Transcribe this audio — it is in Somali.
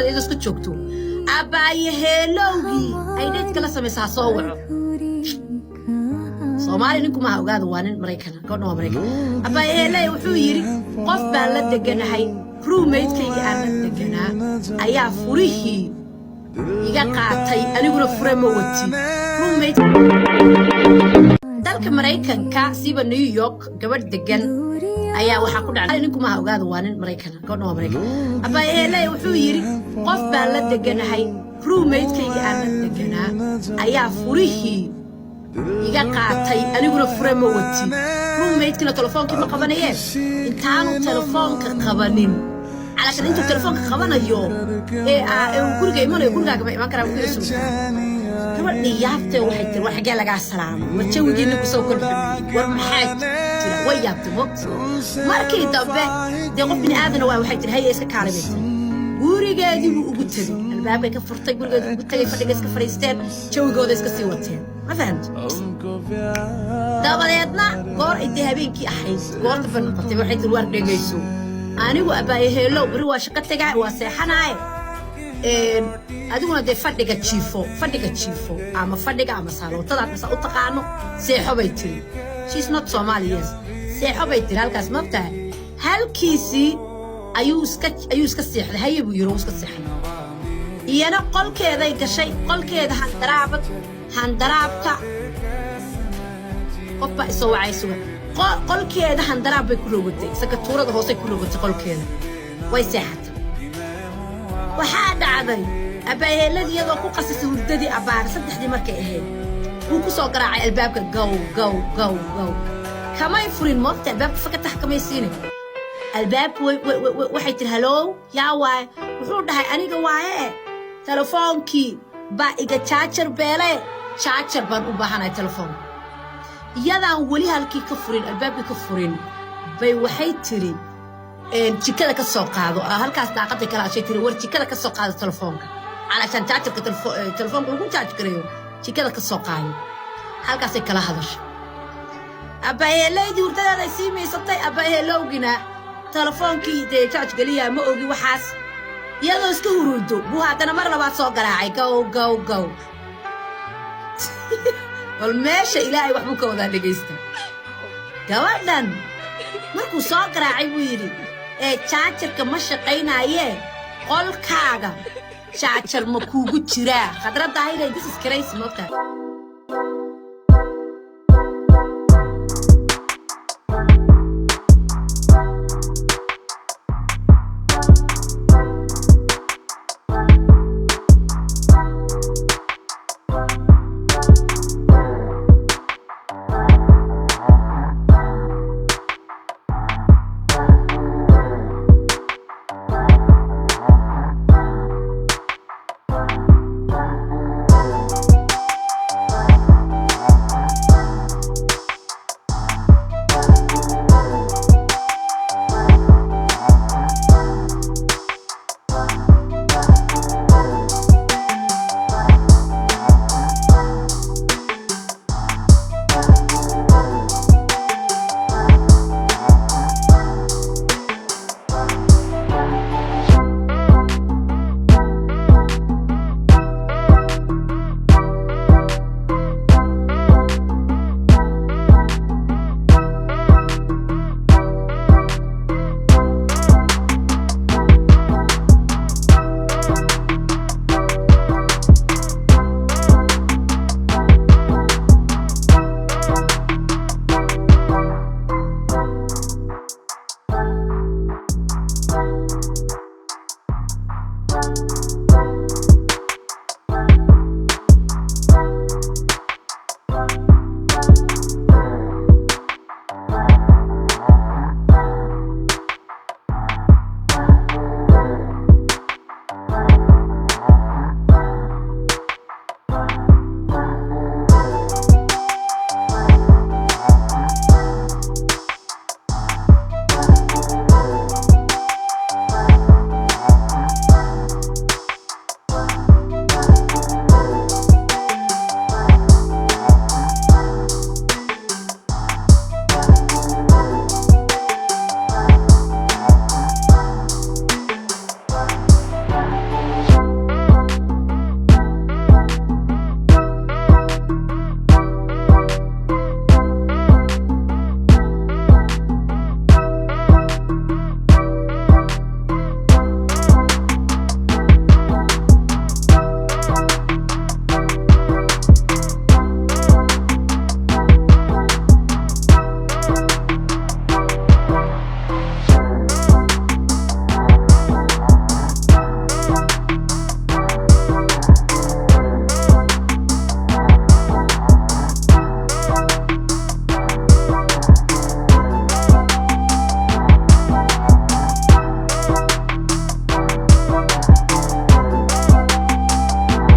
qolkeeda iyadoo iska joogto abaaye heelowgii ay dheed kala samaysaa soo waco Soomaali ninku ma ogaado waa nin Mareykan go'no waa Mareykan abaaye heelay wuxuu yiri qof baan la deganahay roommate-kayga aan la deganaa ayaa furihii iga qaatay aniguna fure ma wati roommate dalka Mareykanka siba New York gabadh degan ayaa waxa ku dhacay ninku ma ogaado waa nin Mareykan go'no waa Mareykan abaaye heelay wuxuu yiri qof baan la deganahay roommate-kayga aan la deganaa ayaa furihii iga qaatay aniguna fure ma wati roommate-kina telefoonki ma qabanayeen intaanu telefoonka qabanin علشان انتو تلفونك قبانيو guriga imanayo gurigaaga ma iman karaa ku yeesho gabadhii yaabtay waxay tiri wax xagee laga salaamo ma jawigeena ku soo kolxumay war maxay tiri way yaabtay markii dambe de qof bini aadan waxay tiri hay iska kaalimaysa gurigeedii uu ugu tagay albaabka ka furtay gurigeedii ugu tagay fadhiga iska fariisteen jawigooda iska sii wateen ma fahanti dabadeedna goor idii habeenkii ahayd goorta fadhiqatay waxay tiri war dhegeyso anigu abaaye heelow bari waa shaqo tagay waa seexanaay adiguna de fadhiga jiifo ama fadhiga ama saalootada aad u taqaano seexo bay tiri she's not Somalian seexo bay tiri halkaas ma tahay halkiisi ayuu iska seexday haye buu yiri iska seexday iyana qolkeeda ay gashay qolkeeda handaraabka qofba isoo wacayso qolkeeda handaraab bay ku rogatay sakatuurada hoose ku rogatay qolkeeda way seexatay waxaa dhacday abaayeeladii iyadoo ku qasisay hurdadii abaar saddexdii markay ahayd wuu ku soo garaacay albaabka gow kamay furin moogta albaabka fakatax kamay siinin albaabka waxay tiri halow yaa waay wuxuu dhahay aniga waaye telefoonkii baa iga jaajar beele jaajar baan u baahanahay telefoonka iyadaan weli halkii ka furin albaabkii ka furin bay waxay tiri jikada ka soo qaado halkaas daaqada kala ashay tiri war jikada ka soo qaado telefoonka علشان jaajarka telefoonka lagu jaaj gareeyo jikada ka soo qaado halkaas ay kala hadasho abaayeeladii hurdada ay siimeysatay abaayeelowgina telefoonkii de jaaj galiya ma ogi waxaas iyadoo iska huruudo buu haddana mar labaad soo garaacay gow wal meesha ilaahay wax buu ka wada dhageysta gabadhan markuu soo garaacay buu yiri jaajarka ma shaqaynaaye qolkaaga jaajar ma kuugu jiraa khadradda hayday this is crazy moogtaa you.